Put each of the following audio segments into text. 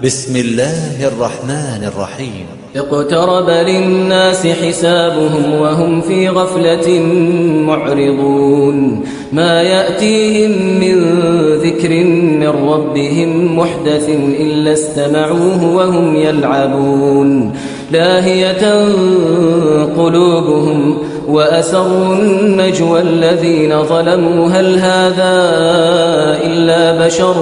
بسم الله الرحمن الرحيم. اقترب للناس حسابهم وهم في غفلة معرضون. ما يأتيهم من ذكر من ربهم محدث إلا استمعوه وهم يلعبون. لاهية قلوبهم وأسروا النجوى الذين ظلموا هل هذا إلا بشر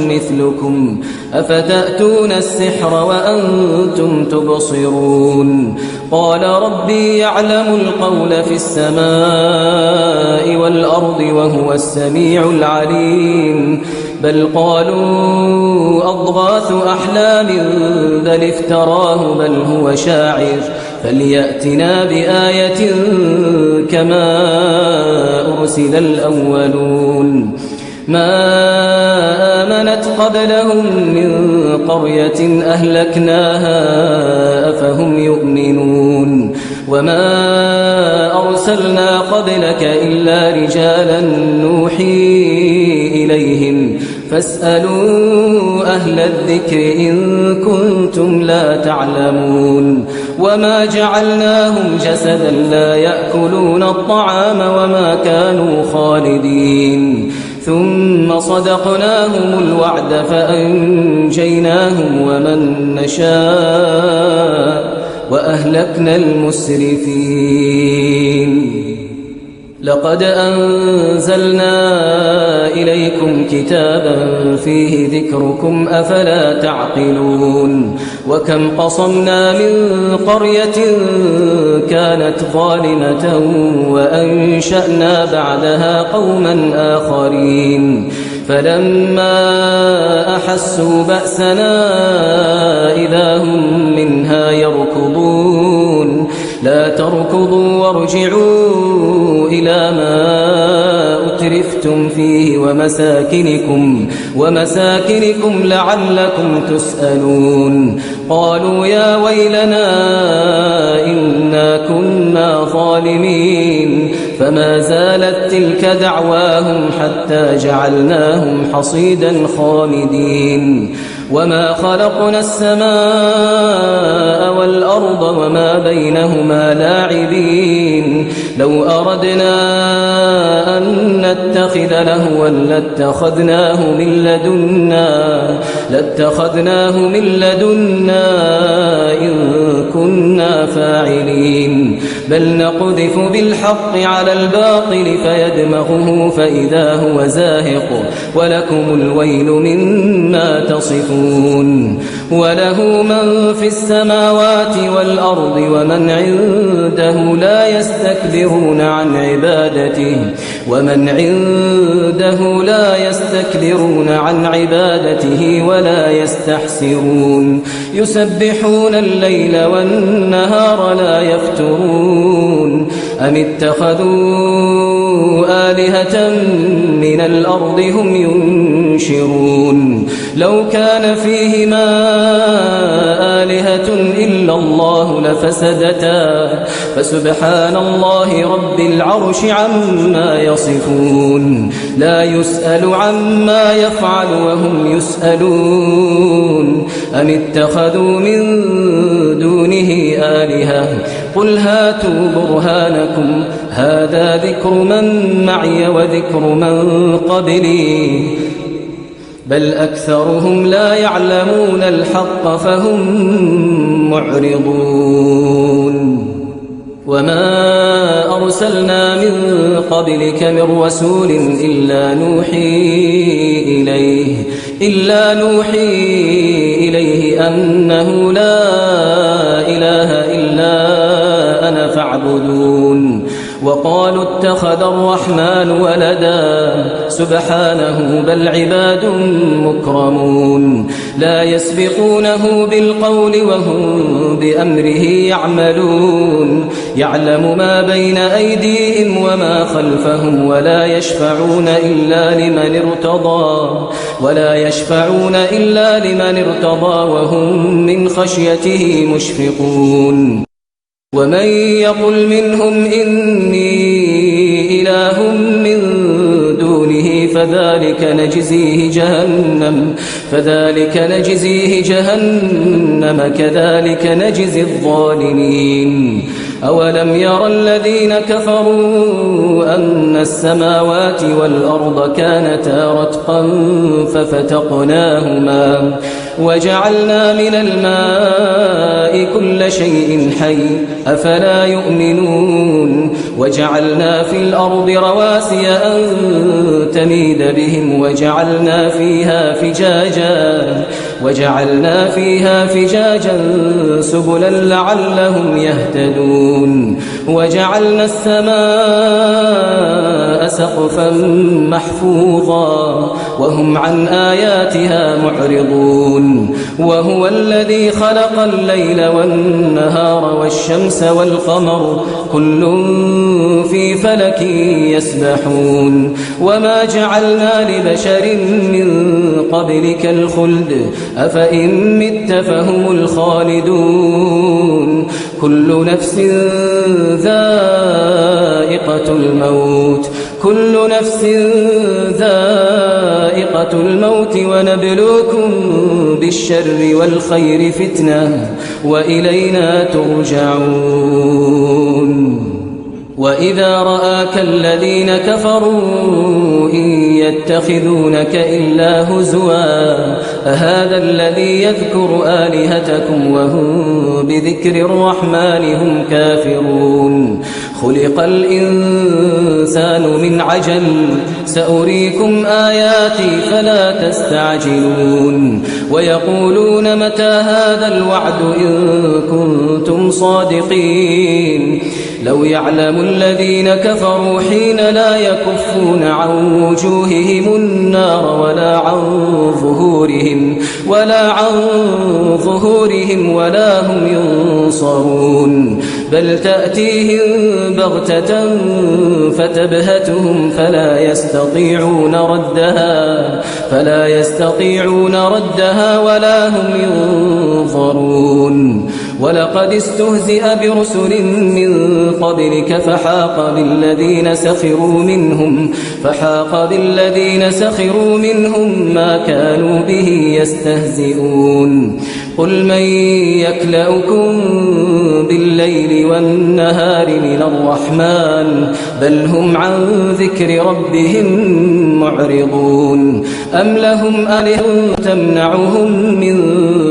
مثلكم أفتأتون السحر وأنتم تبصرون. قال ربي يعلم القول في السماء والأرض وهو السميع العليم. بل قالوا أضغاث أحلام بل افتراه بل هو شاعر فليأتنا بآية كما أرسل الأولون. ما آمنت قبلهم من قرية أهلكناها أفهم يؤمنون. وما أرسلنا قبلك إلا رجالا نوحي إليهم فاسألوا أهل الذكر إن كنتم لا تعلمون. وما جعلناهم جسدا لا يأكلون الطعام وما كانوا خالدين. ثم صدقناهم الوعد فأنجيناهم ومن نشاء وأهلكنا المسرفين. لقد أنزلنا إليكم كتابا فيه ذكركم أفلا تعقلون. وكم قصمنا من قرية كانت ظالمة وأنشأنا بعدها قوما آخرين فلما أحسوا بأسنا إذا هم منها يركضون. لا تركضوا وارجعوا إلى ما أترفتم فيه ومساكنكم لعلكم تسألون. قالوا يا ويلنا إنا كنا ظالمين فما زالت تلك دعواهم حتى جعلناهم حصيدا خامدين. وما خلقنا السماء والأرض وما بينهما لاعبين. لو أردنا أن نتخذ لهوا لاتخذناه من لدنا إن كنا فاعلين. بل نقذف بالحق على الباطل فيدمغه فإذا هو زاهق ولكم الويل مما تصفون. وله من في السماوات والأرض ومن عنده لا يستكبرون عن عبادته ولا يستحسرون. يسبحون الليل والنهار لا يفترون. أم اتخذوا آلهة من الأرض هم ينشرون. لو كان فيهما آلهة إلا الله لفسدتا فسبحان الله رب العرش عما يصفون. لا يسأل عما يفعل وهم يسألون. أم اتخذوا من دونه آلهة قل هاتوا برهانكم هذا ذكر من معي وذكر من قبلي بل أكثرهم لا يعلمون الحق فهم معرضون. وما أرسلنا من قبلك من رسول إلا نوحي إليه أنه لا إله إلا أنا فاعبدون. وقالوا اتخذ الرحمن ولدا سبحانه بل عباد مكرمون. لا يسبقونه بالقول وهم بأمره يعملون. يعلم ما بين أيديهم وما خلفهم ولا يشفعون إلا لمن ارتضى وهم من خشيته مشفقون. ومن يقل منهم إني إله من دونه فذلك نجزيه جهنم كذلك نجزي الظالمين. أولم ير الذين كفروا أن السماوات والأرض كانتا رتقا ففتقناهما وجعلنا من الماء كل شيء حي أفلا يؤمنون. وجعلنا في الأرض رواسي أن تميد بهم وجعلنا فيها فجاجا سبلا لعلهم يهتدون. وجعلنا السماء سقفا محفوظا وهم عن آياتها معرضون. وهو الذي خلق الليل والنهار والشمس والقمر كل في فلك يسبحون. وما جعلنا لبشر من قبلك الخلد أفإن مت فهم الخالدون. كل نفس ذائقة الموت ونبلوكم بالشر والخير فتنة وإلينا ترجعون. وإذا رآك الذين كفروا إن يتخذونك إلا هزوا أهذا الذي يذكر آلهتكم وهم بذكر الرحمن هم كافرون. خلق الإنسان من عجل سأريكم آياتي فلا تستعجلون. ويقولون متى هذا الوعد إن كنتم صادقين. لو يعلم الذين كفروا حين لا يكفون عن وجوههم النار ولا عن ظهورهم ولا هم ينصرون. بل تأتيهم بغتة فتبهتهم فلا يستطيعون ردها ولا هم ينظرون. ولقد استهزئ برسل من قبلك فحاق بالذين سخروا منهم ما كانوا به يستهزئون. قل من يكلؤكم بالليل والنهار من الرحمن بل هم عن ذكر ربهم معرضون. أم لهم آلهة تمنعهم من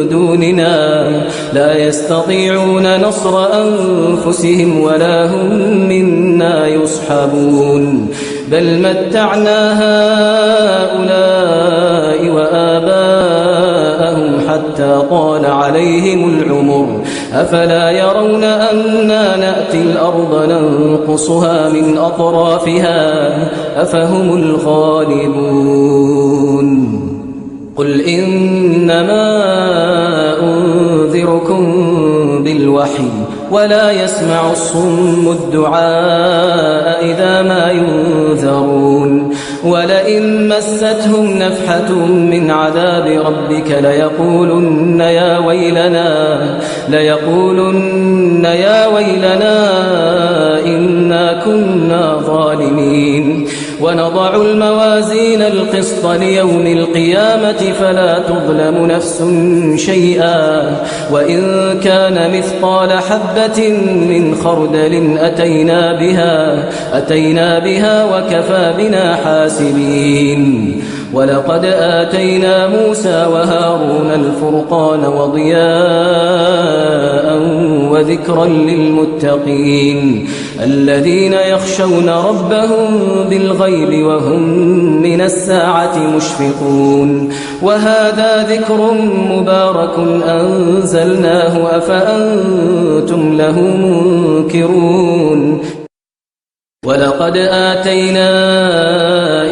دوننا لا يستطيعون نصر أنفسهم ولا هم منا يصحبون. بل متعنا هؤلاء وآباءهم حتى طال عليهم العمر أفلا يرون أنا نأتي الأرض ننقصها من أطرافها أفهم الغالبون. قل إنما أنذركم بالوحي ولا يسمع الصم الدعاء إذا ما ينذرون. ولئن مستهم نفحة من عذاب ربك ليقولن يا ويلنا إنا كنا ظالمين. ونضع الموازين القسط ليوم القيامة فلا تظلم نفس شيئا وإن كان مثقال حبة من خردل أتينا بها وكفى بنا حاسبين. ولقد آتينا موسى وهارون الفرقان وضياء وذكرا للمتقين الذين يخشون ربهم بالغيب وهم من الساعة مشفقون. وهذا ذكر مبارك أنزلناه أفأنتم له منكرون. ولقد آتينا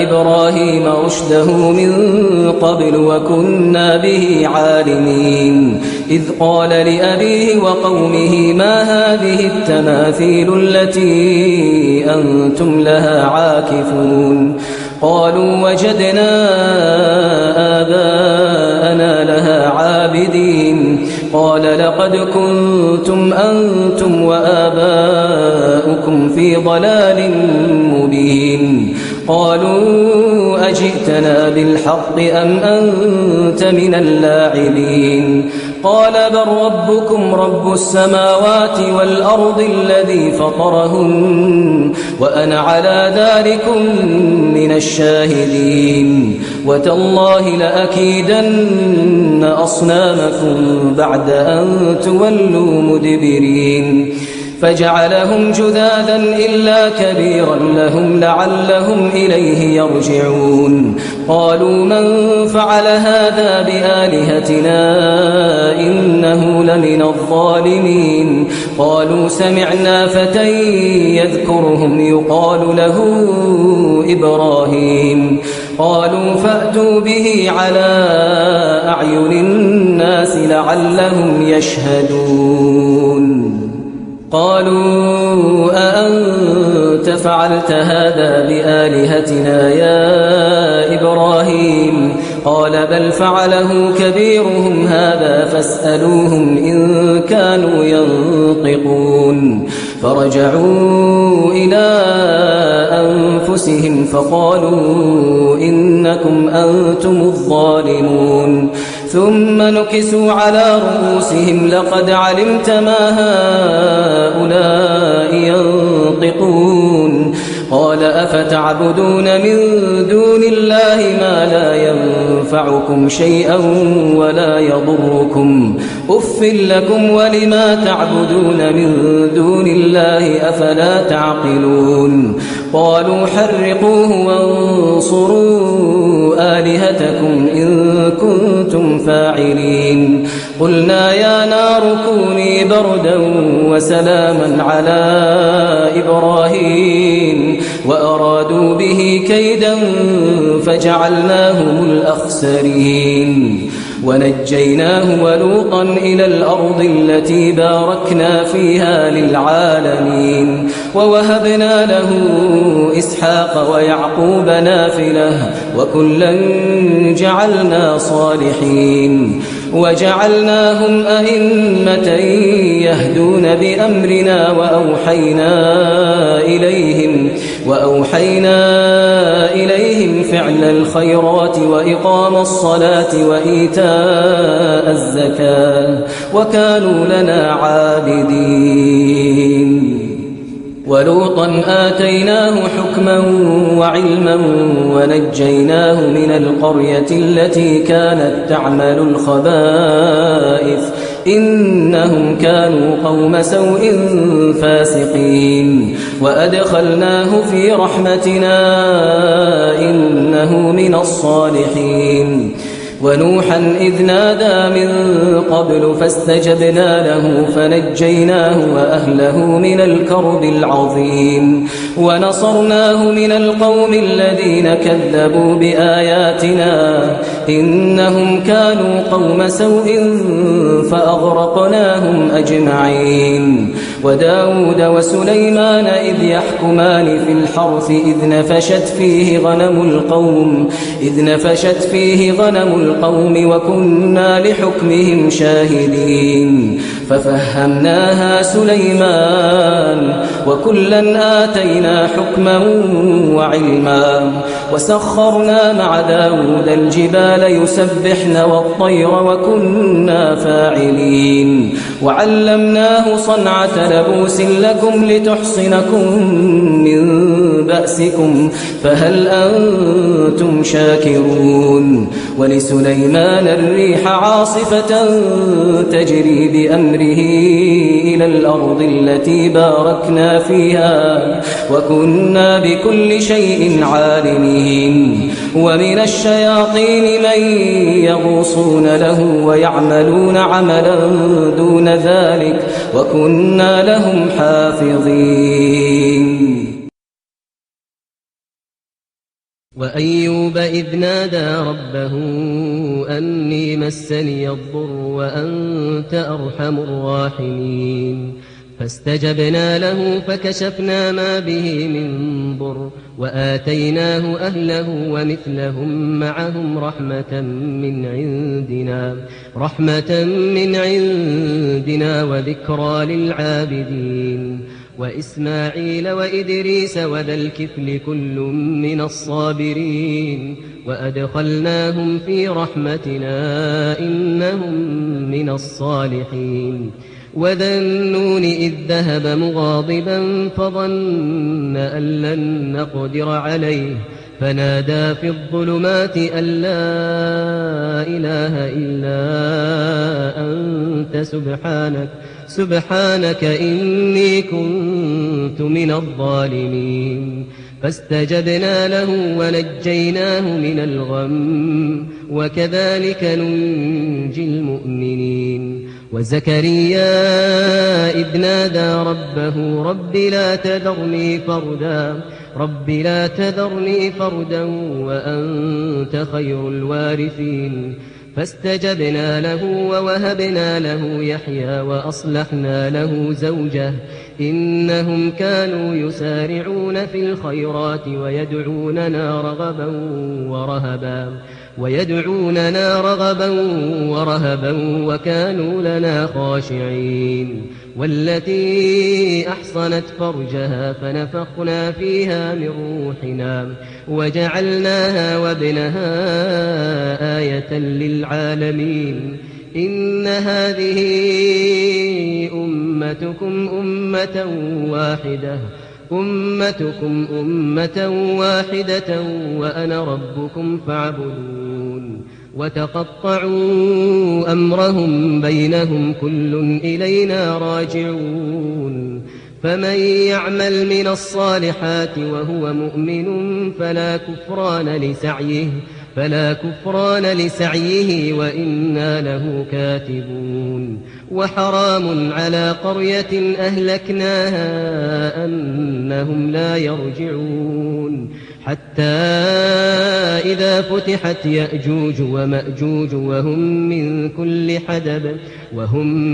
إبراهيم رشده من قبل وكنا به عالمين. إذ قال لأبيه وقومه ما هذه التماثيل التي أنتم لها عاكفون. قالوا وجدنا آباءنا لها عابدين. قال لقد كنتم أنتم وآباؤكم في ضلال مبين. قالوا أجئتنا بالحق أم أنت من اللاعبين قال بل ربكم رب السماوات والأرض الذي فطرهن وأنا على ذلكم من الشاهدين وتالله لأكيدن أصنامكم بعد أن تولوا مدبرين فجعلهم جذاذا إلا كبيرا لهم لعلهم إليه يرجعون قالوا من فعل هذا بآلهتنا إنه لمن الظالمين قالوا سمعنا فتى يذكرهم يقال له إبراهيم قالوا فأتوا به على أعين الناس لعلهم يشهدون قالوا أأنت فعلت هذا بآلهتنا يا إبراهيم قال بل فعله كبيرهم هذا فاسألوهم إن كانوا ينطقون فرجعوا إلى أنفسهم فقالوا إنكم أنتم الظالمون ثم نكسوا على رؤوسهم لقد علمت ما هؤلاء ينطقون قال أفتعبدون من دون الله ما لا ينفعكم شيئا ولا يضركم أف لكم ولما تعبدون من دون الله أفلا تعقلون قالوا حرقوه وانصروا آلهتكم إن كنتم فاعلين قلنا يا نار كوني بردا وسلاما على إبراهيم وأرادوا به كيدا فجعلناهم الأخسرين ونجيناه ولوطا إلى الأرض التي باركنا فيها للعالمين ووهبنا له إسحاق ويعقوب نافلة وكلا جعلنا صالحين وجعلناهم أئمة يهدون بأمرنا وأوحينا إليهم فعل الخيرات وإقام الصلاة وإيتاء الزكاة وكانوا لنا عابدين ولوطا آتيناه حكما وعلما ونجيناه من القرية التي كانت تعمل الخبائث إنهم كانوا قوم سوء فاسقين وأدخلناه في رحمتنا إنه من الصالحين ونوحا إذ نادى من قبل فاستجبنا له فنجيناه وأهله من الكرب العظيم ونصرناه من القوم الذين كذبوا بآياتنا إنهم كانوا قوم سوء فأغرقناهم أجمعين وداود وسليمان إذ يحكمان في الحرث إذ نفشت فيه غنم القوم وكنا لحكمهم شاهدين ففهمناها سليمان وكلا آتينا حكما وعلما وسخرنا مع داود الجبال يسبحن والطير وكنا فاعلين وعلمناه صنعة لبوس لكم لتحصنكم من بأسكم فهل أنتم شاكرون ولسليمان الريح عاصفة تجري بأمره إلى الأرض التي باركنا فيها وكنا بكل شيء عالمين ومن الشياطين من يغوصون له ويعملون عملا دون ذلك وكنا لهم حافظين وأيوب إذ نادى ربه أني مسني الضر وأنت أرحم الراحمين فاستجبنا له فكشفنا ما به من ضر وآتيناه أهله ومثلهم معهم رحمة من عندنا وذكرى للعابدين وإسماعيل وإدريس وذا الكفل كل من الصابرين وأدخلناهم في رحمتنا إنهم من الصالحين وذا النون إذ ذهب مغاضبا فظن أن لن نقدر عليه فنادى في الظلمات أن لا إله إلا أنت سبحانك إني كنت من الظالمين فاستجبنا له ونجيناه من الغم وكذلك ننجي المؤمنين وزكريا إذ نادى ربه رب لا تذرني فردا وأنت خير الوارثين فاستجبنا له ووهبنا له يحيى وأصلحنا له زوجه إنهم كانوا يسارعون في الخيرات ويدعوننا رغبا ورهبا وكانوا لنا خاشعين والتي أحصنت فرجها فنفخنا فيها من روحنا وجعلناها وابنها آية للعالمين إن هذه أمتكم أمة واحدة وأنا ربكم فاعبدون وتقطعوا أمرهم بينهم كل إلينا راجعون فمن يعمل من الصالحات وهو مؤمن فلا كفران لسعيه وإنا له كاتبون وحرام على قرية أهلكناها أنهم لا يرجعون حتى إذا فتحت يأجوج ومأجوج وهم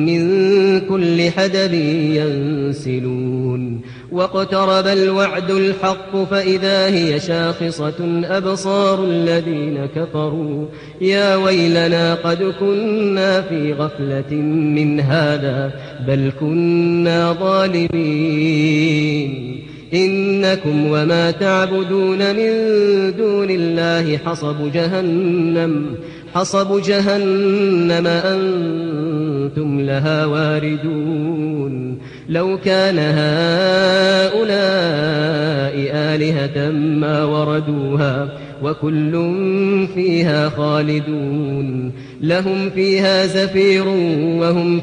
من كل حدب ينسلون واقترب الوعد الحق فإذا هي شاخصة أبصار الذين كفروا يا ويلنا قد كنا في غفلة من هذا بل كنا ظالمين إنكم وما تعبدون من دون الله حصب جهنم أنتم لها واردون لو كان هؤلاء آلهة ما وردوها وكل فيها خالدون لهم فيها زفير وهم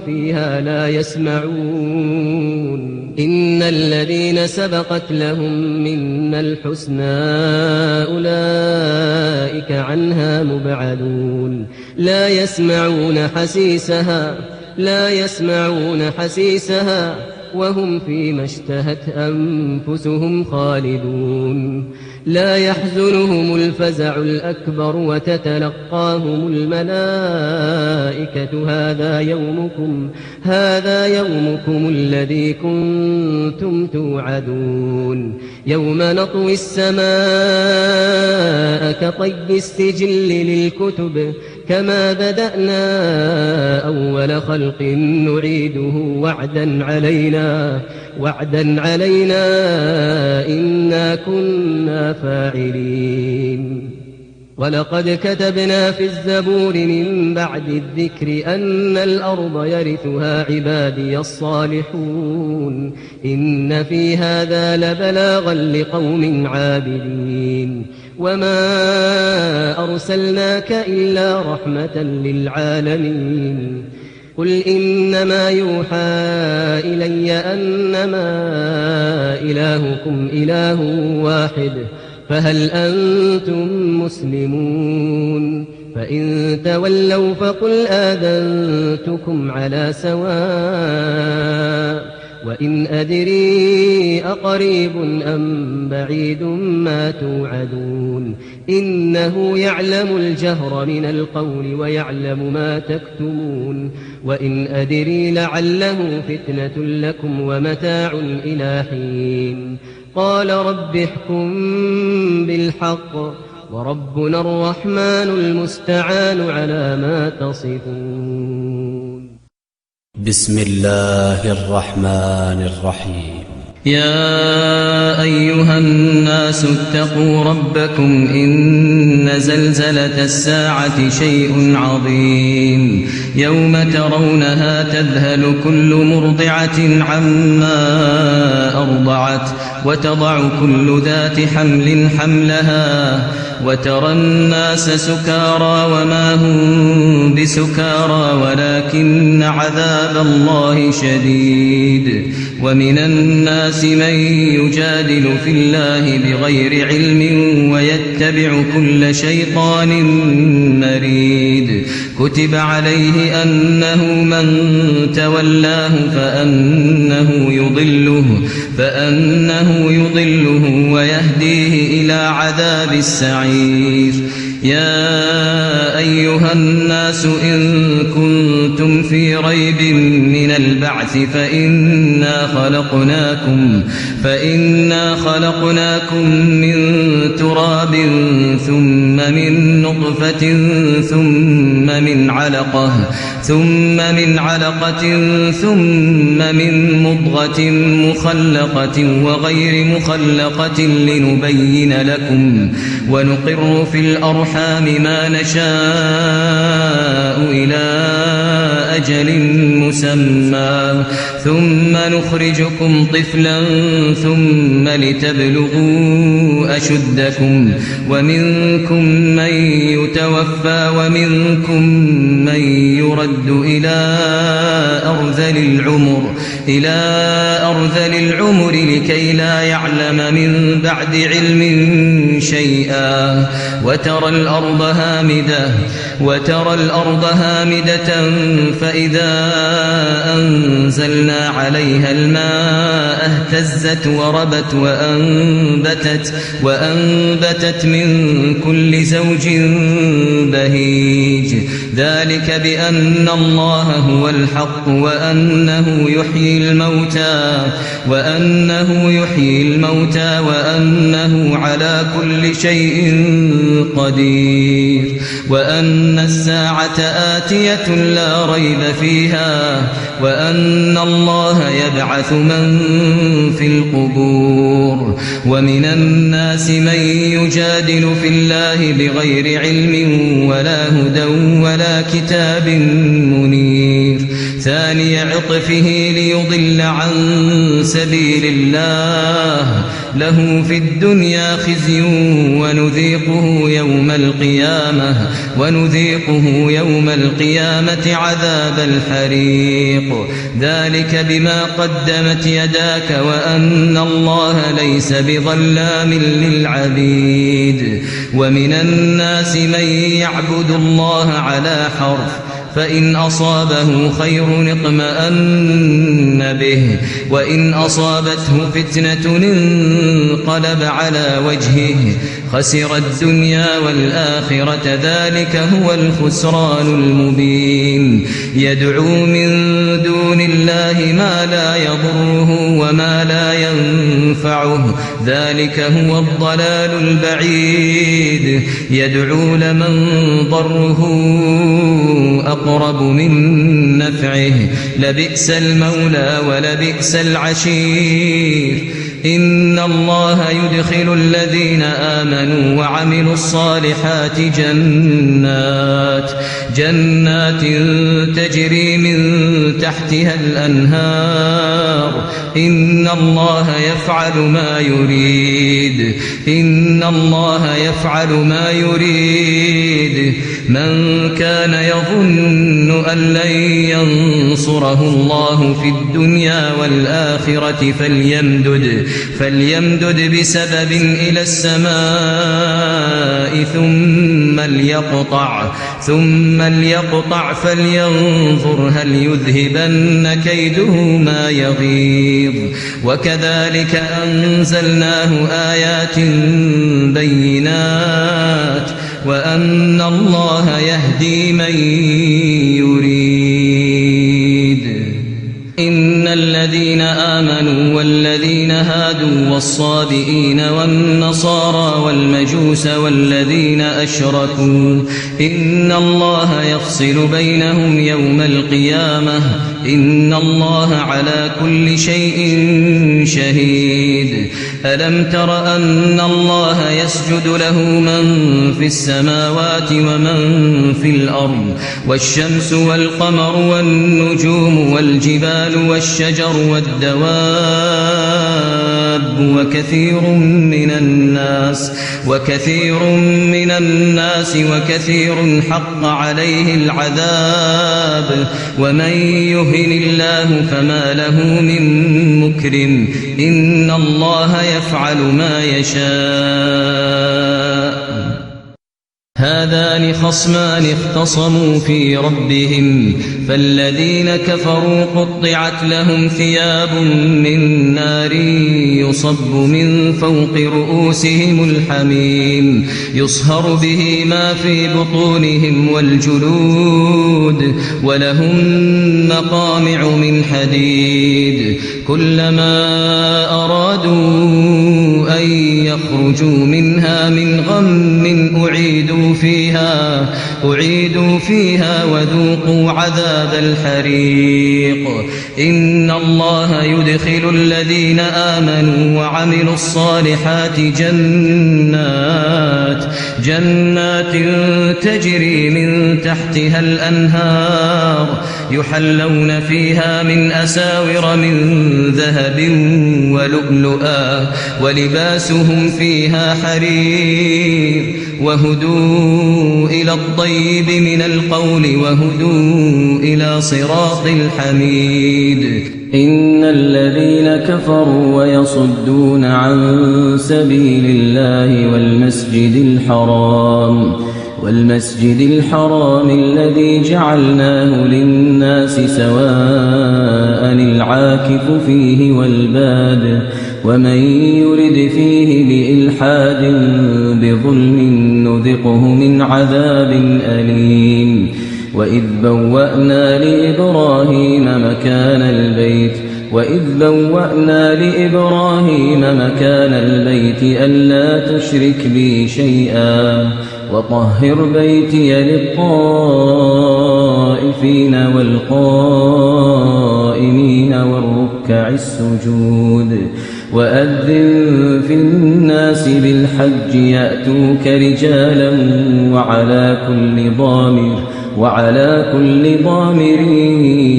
فيها لا يسمعون إن الذين سبقت لهم منا الحسنى أولئك عنها مبعدون لا يسمعون حسيسها وهم فيما اشتهت أنفسهم خالدون لا يحزنهم الفزع الأكبر وتتلقاهم الملائكة هذا يومكم الذي كنتم توعدون يوم نطوي السماء كطي السجل للكتب كما بدأنا أول خلق نعيده وعدا علينا إنا كنا فاعلين ولقد كتبنا في الزبور من بعد الذكر أن الأرض يرثها عبادي الصالحون إن في هذا لبلاغا لقوم عابدين وما أرسلناك إلا رحمة للعالمين قل إنما يوحى إلي أنما إلهكم إله واحد فهل أنتم مسلمون فإن تولوا فقل آذنتكم على سواء وإن أدري أقريب أم بعيد ما توعدون إنه يعلم الجهر من القول ويعلم ما تكتمون وإن أدري لعله فتنة لكم ومتاع إلى حين قال رب احكم بالحق وربنا الرحمن المستعان على ما تصفون. بسم الله الرحمن الرحيم. يا أيها الناس اتقوا ربكم إن زلزلة الساعة شيء عظيم يوم ترونها تذهل كل مرضعة عما أرضعت وتضع كل ذات حمل حملها وترى الناس سكارى وما هم بسكارى ولكن عذاب الله شديد. ومن الناس من يجادل في الله بغير علم ويتبع كل شيطان مريد. كتب عليه أنه من تولاه فأنه يضله ويهديه إلى عذاب السعير. يا أيها الناس إن كنتم في ريب من البعث فإنا خلقناكم من تراب ثم من نطفة ثم من علقة ثم من مضغة مخلقة وغير مخلقة لنبين لكم ونقر في الأرحام ما نشاء إلى أجل مسمى ثم نخرجكم طفلا ثم لتبلغوا أشدكم ومنكم من يتوفى ومنكم من يرد إلى أرذل العمر لكي لا يعلم من بعد علم شيئا. وترى الأرض هامدة فإذا أنزلنا عليها الماء اهتزت وربت وأنبتت من كل زوج بهيج. ذلك بأن الله هو الحق وأنه يحيي الموتى وأنه على كل شيء قدير وأن الساعة آتية لا ريب فيها وأن الله يبعث من في القبور. ومن الناس من يجادل في الله بغير علم ولا هدى ولا كتاب منير. ثاني عطفه ليضل عن سبيل الله له في الدنيا خزي ونذيقه يوم القيامة عذاب الحريق. ذلك بما قدمت يداك وأن الله ليس بظلام للعبيد. ومن الناس من يعبد الله على حرف فإن أصابه خير اطمأن به وإن أصابته فتنة انقلب على وجهه خسر الدنيا والآخرة. ذلك هو الخسران المبين. يدعو من دون الله ما لا يضره وما لا ينفعه ذلك هو الضلال البعيد. يدعو لمن ضره أقرب من نفعه لبئس المولى ولبئس العشير. إن الله يدخل الذين آمنوا وعملوا الصالحات جنات تجري من تحتها الأنهار. إن الله يفعل ما يريد. من كان يظن أن لن ينصره الله في الدنيا والآخرة فليمدد بسبب إلى السماء ثم ليقطع فلينظر هل يذهبن كيده ما يغيظ. وكذلك أنزلناه آيات بينات وأن الله يهدي من يريد. إن الذين آمنوا والذين هادوا والصابئين والنصارى والمجوس والمجوس والذين أشركوا إن الله يفصل بينهم يوم القيامة إن الله على كل شيء شهيد ألم تر أن الله يسجد له من في السماوات ومن في الأرض والشمس والقمر والنجوم والجبال والشجر والدواب وكثير من الناس وكثير حق عليه العذاب ومن يهن الله فما له من مكرم إن الله يفعل ما يشاء هذان خصمان اختصموا في ربهم فالذين كفروا قطعت لهم ثياب من نار يصب من فوق رؤوسهم الحميم يصهر به ما في بطونهم والجلود ولهم مقامع من حديد كلما أرادوا أن يخرجوا منها من غم أعيدوا فيها وذوقوا عذاب الحريق إن الله يدخل الذين آمنوا وعملوا الصالحات جنات تجري من تحتها الأنهار يحلون فيها من أساور من ذهب ولؤلؤا ولباسهم فيها حرير وهدوا إلى الطيب من القول وهدوا إلى صراط الحميد إن الذين كفروا ويصدون عن سبيل الله والمسجد الحرام الذي جعلناه للناس سواء العاكف فيه والباد ومن يرد فيه بإلحاد بظلم نذقه من عذاب أليم وإذ بوأنا لإبراهيم مكان البيت ألا تشرك بي شيئا وطهر بيتي للطائفين والقائمين والركع السجود وأذن في الناس بالحج يأتوك رجالا وعلى كل ضامر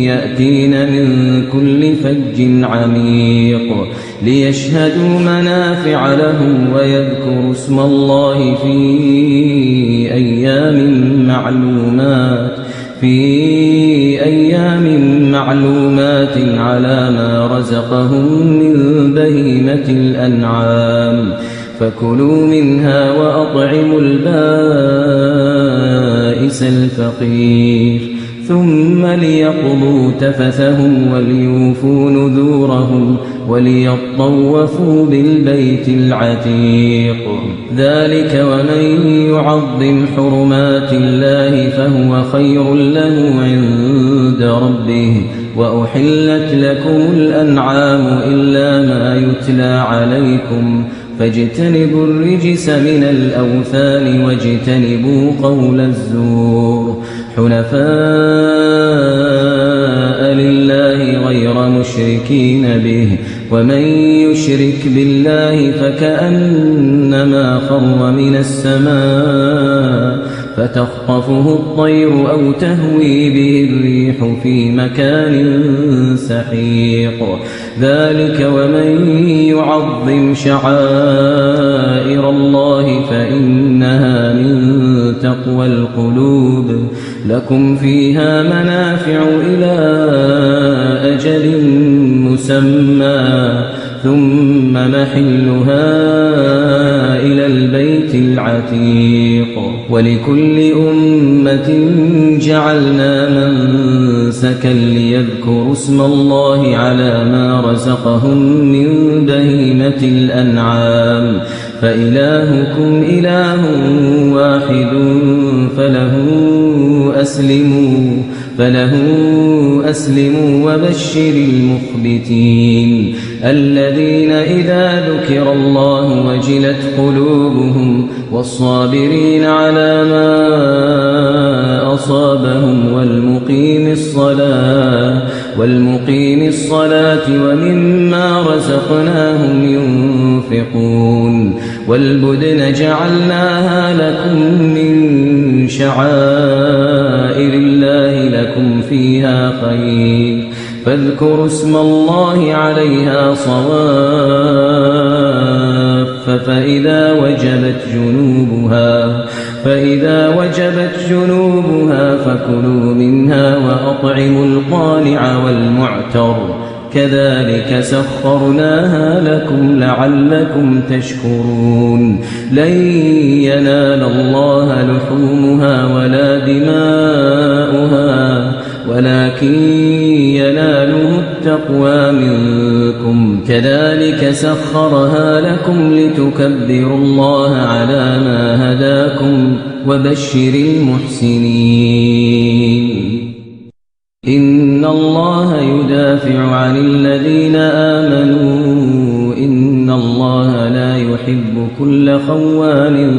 يأتين من كل فج عميق ليشهدوا منافع لهم ويذكروا اسم الله في أيام معلومات على ما رزقهم من بهيمة الأنعام فكلوا منها وأطعموا البائس الفقير ثم ليقضوا تفثهم وليوفوا نذورهم وليطوفوا بالبيت العتيق ذلك ومن يعظم حرمات الله فهو خير له عند ربه وأحلت لكم الأنعام إلا ما يتلى عليكم فاجتنبوا الرجس من الأوثان واجتنبوا قول الزور حنفاء لله غير مشركين به ومن يشرك بالله فكأنما خر من السماء فتخطفه الطير أو تهوي به الريح في مكان سحيق ذلك ومن يعظم شعائر الله فإنها من تقوى القلوب لكم فيها منافع إلى أجل مسمى ثم محلها إلى البيت العتيق ولكل أمة جعلنا منسكا ليذكروا اسم الله على ما رزقهم من بهيمة الأنعام فإلهكم إله واحد فله أسلموا وبشر المخبتين الذين إذا ذكر الله وجلت قلوبهم والصابرين على ما أصابهم والمقيم الصلاة ومما رزقناهم ينفقون والبدن جعلناها لكم من شعائر الله لكم فيها خير فاذكروا اسم الله عليها صواف فإذا وجبت جنوبها فكلوا منها وأطعموا القانع والمعتر كذلك سخرناها لكم لعلكم تشكرون لن ينال الله لحومها ولا دماؤها ولكن يناله التقوى منكم كذلك سخرها لكم لتكبروا الله على ما هداكم وبشر المحسنين إن الله يدافع عن الذين آمنوا إن الله لا يحب كل خوان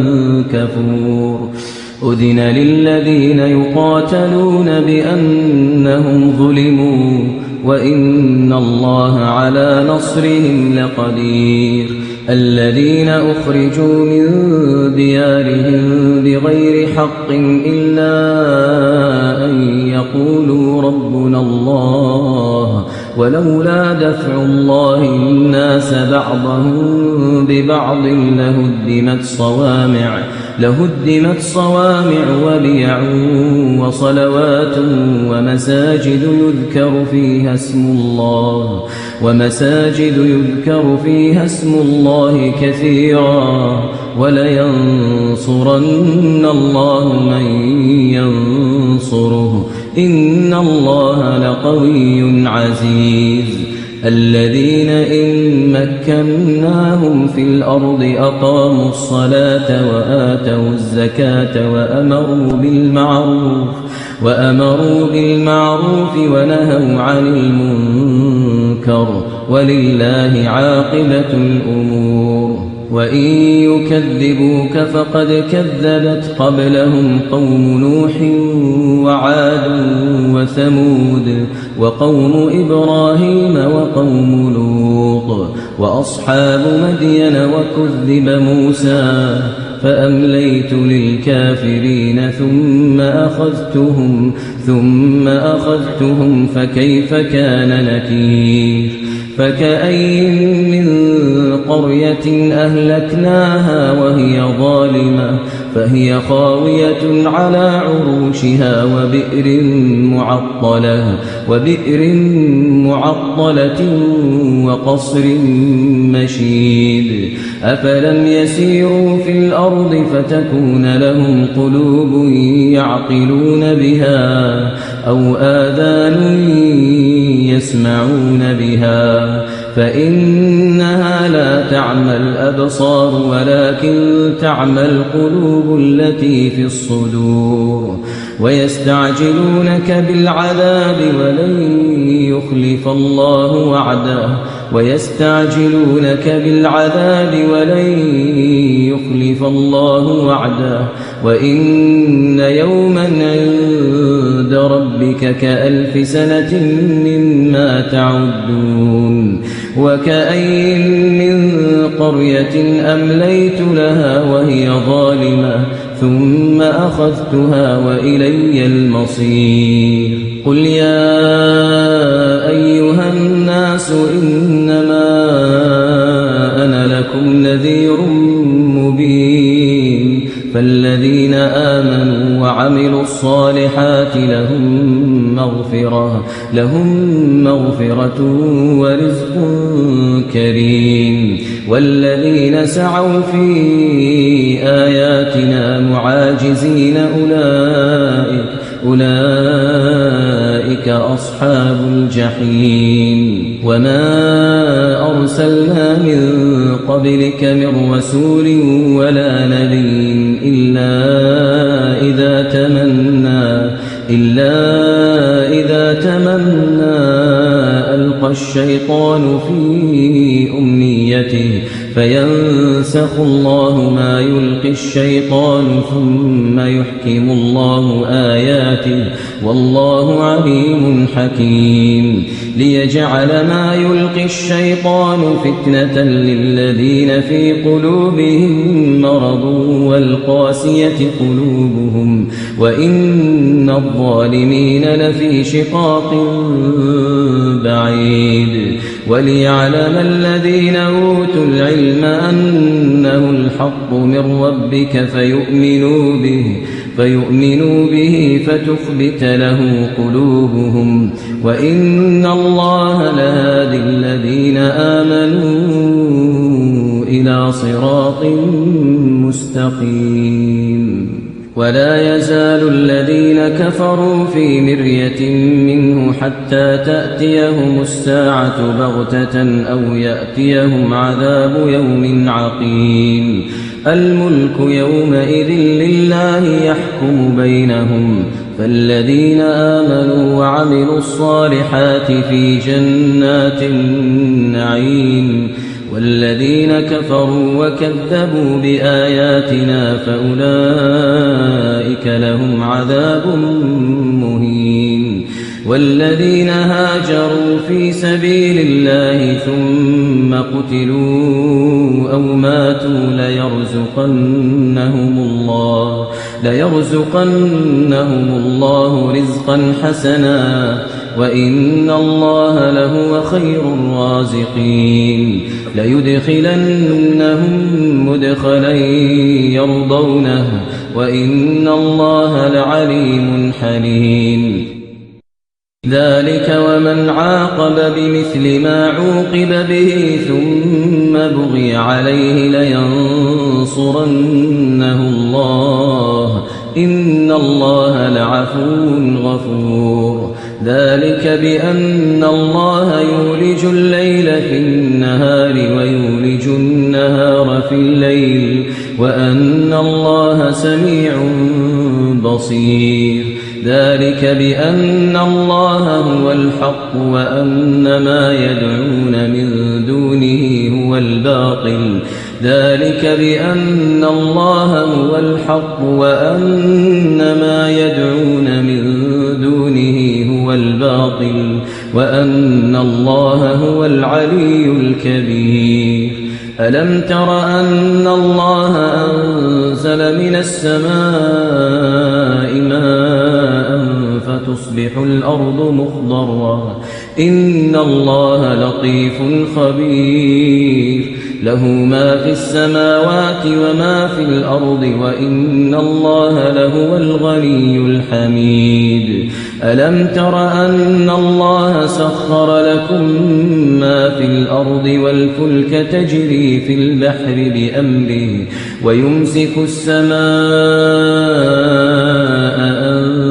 كفور أذن للذين يقاتلون بأنهم ظلموا وإن الله على نصرهم لقدير الذين أخرجوا من ديارهم بغير حق إلا أن يقولوا ربنا الله ولولا دفع الله الناس بعضهم ببعض لهدمت صوامع وبيع وصلوات ومساجد يذكر فيها اسم الله كثيرا ولينصرن الله من ينصره إن الله لقوي عزيز الذين إن مكناهم في الأرض أقاموا الصلاة وآتوا الزكاة وأمروا بالمعروف ونهوا عن المنكر ولله عاقبة الأمور وإن يكذبوك فقد كذبت قبلهم قوم نوح وعاد وثمود وقوم إبراهيم وقوم لوط وأصحاب مدين وكذب موسى فأمليت للكافرين ثم أخذتهم فكيف كان نكير فكأين من قرية أهلكناها وهي ظالمة فهي خاوية على عروشها وبئر معطلة وقصر مشيد أفلم يسيروا في الأرض فتكون لهم قلوب يعقلون بها أو آذان يسمعون بها فإنها لا تعمى الأبصار ولكن تعمى القلوب التي في الصدور ويستعجلونك بالعذاب ولن يخلف الله وعده وإن يوما عند ربك كألف سنة مما تعدون وكأين من قرية أمليت لها وهي ظالمة ثم أخذتها وإلي المصير قل يا أيها الناس إنما أنا لكم نذير مبين فالذين آمنوا وعملوا الصالحات لهم مغفرة ورزق كريم والذين سعوا في آياتنا معاجزين أولئك أصحاب الجحيم وما أرسلنا من قبلك من رسول ولا نبي إلا إذا تمنى ألقى الشيطان في أمنيته فينسخ ينسخ الله ما يلقي الشيطان ثم يحكم الله آياته والله عليم حكيم ليجعل ما يلقي الشيطان فتنة للذين في قلوبهم مرض والقاسية قلوبهم وإن الظالمين لفي شقاق بعيد وليعلم الذين أوتوا العلم أنه الحق من ربك فيؤمنوا به فتخبت له قلوبهم وإن الله لهادي الذين آمنوا إلى صراط مستقيم ولا يزال الذين كفروا في مرية منه حتى تأتيهم الساعة بغتة أو يأتيهم عذاب يوم عقيم الملك يومئذ لله يحكم بينهم فالذين آمنوا وعملوا الصالحات في جنات النعيم والذين كفروا وكذبوا بآياتنا فأولئك لهم عذاب مهين والذين هاجروا في سبيل الله ثم قتلوا أو ماتوا ليرزقنهم الله رزقا حسنا وإن الله لهو خير الرازقين ليدخلنهم مدخلا يرضونه وإن الله لعليم حليم ذلك ومن عاقب بمثل ما عوقب به ثم بغي عليه لينصرنه الله إن الله لعفو غفور ذلك بأن الله يولج الليل في النهار ويولج النهار في الليل وأن الله سميع بصير ذلك بأن الله هو الحق وأن ما يدعون من دونه هو الباطل ذلك بأن الله هو الحق وأن ما يدعون من دونه هو الباطل وأن الله هو العلي الكبير ألم تر أن الله أنزل من السماء ماء فتصبح الأرض مخضرا إن الله لطيف خبير له ما في السماوات وما في الأرض وإن الله لهو الغني الحميد ألم تر أن الله سخر لكم ما في الأرض والفلك تجري في البحر بأمره ويمسك السماء أن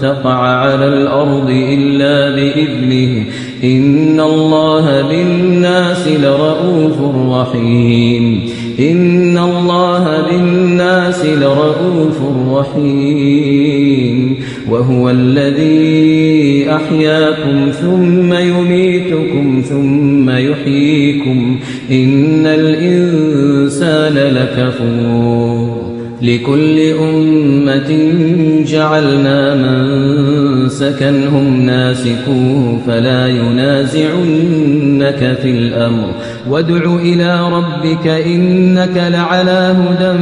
تقع على الأرض إلا بإذنه إن الله بالناس لرؤوف رحيم إن الله بالناس لرؤوف رحيم وهو الذي أحياكم ثم يميتكم ثم يحييكم إن الإنسان لكفور لكل أمة جعلنا منسكا هم ناسكوه فلا ينازعنك في الأمر وادع إلى ربك إنك لعلى هدى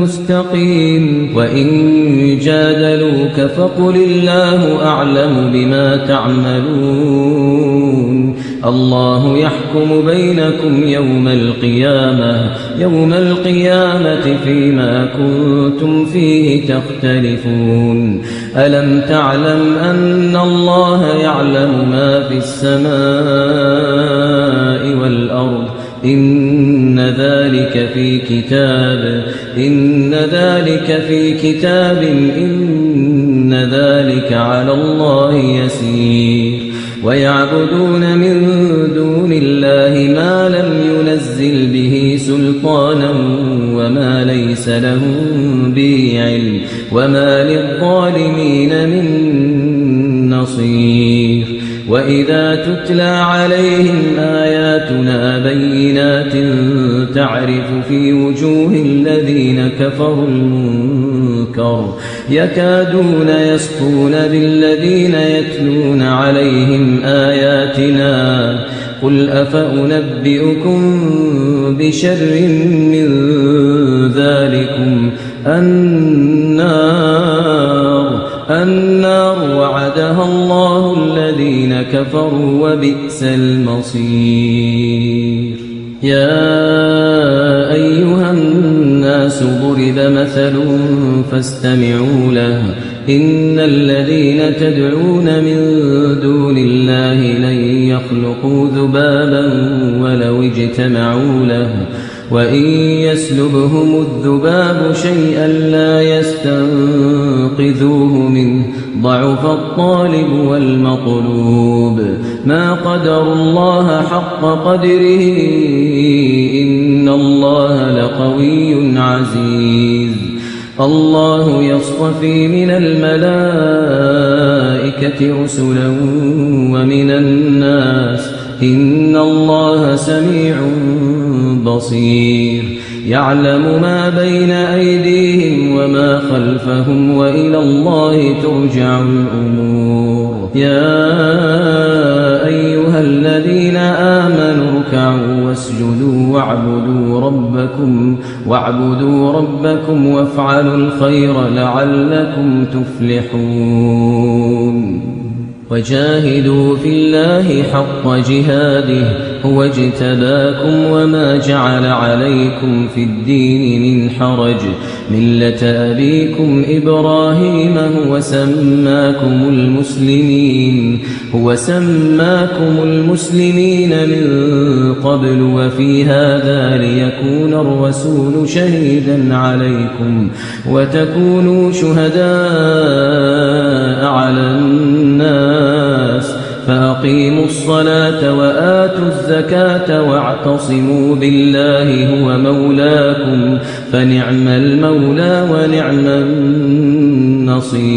مستقيم وإن جادلوك فقل الله أعلم بما تعملون الله يحكم بينكم يوم القيامة فيما كنتم فيه تختلفون ألم تعلم أن الله يعلم ما في السماء والأرض إن ذلك في كتاب إن ذلك على الله يسير ويعبدون من دون الله ما لم ينزل به سلطانا وما ليس لهم به علم وما للظالمين من نصير وإذا تتلى عليهم آياتنا بينات تعرف في وجوه الذين كفروا المنكر يكادون يسطون بالذين يتلون عليهم آياتنا قل أفأنبئكم بشر من ذلكم النار وعدها الله الذين كفروا وبئس المصير يا أيها الناس ضرب مثل فاستمعوا له إن الذين تدعون من دون الله لن يخلقوا ذبابا ولو اجتمعوا له وإن يسلبهم الذباب شيئا لا يستنقذوه منه ضعف الطالب والمطلوب ما قدروا الله حق قدره إن الله لقوي عزيز الله يصطفي من الملائكة رسلا ومن الناس إن الله سميع بصير يعلم ما بين أيديهم وما خلفهم وإلى الله ترجع الأمور يا أيها الذين آمنوا اركعوا واسجدوا واعبدوا ربكم وافعلوا الخير لعلكم تفلحون وجاهدوا في الله حق جهاده هو اجتباكم وما جعل عليكم في الدين من حرج ملة أبيكم إبراهيم هو سماكم المسلمين من قبل وفي هذا ليكون الرسول شهيدا عليكم وتكونوا شهداء على الناس فأقيموا الصلاة وآتوا الزكاة واعتصموا بالله هو مولاكم فنعم المولى ونعم النصير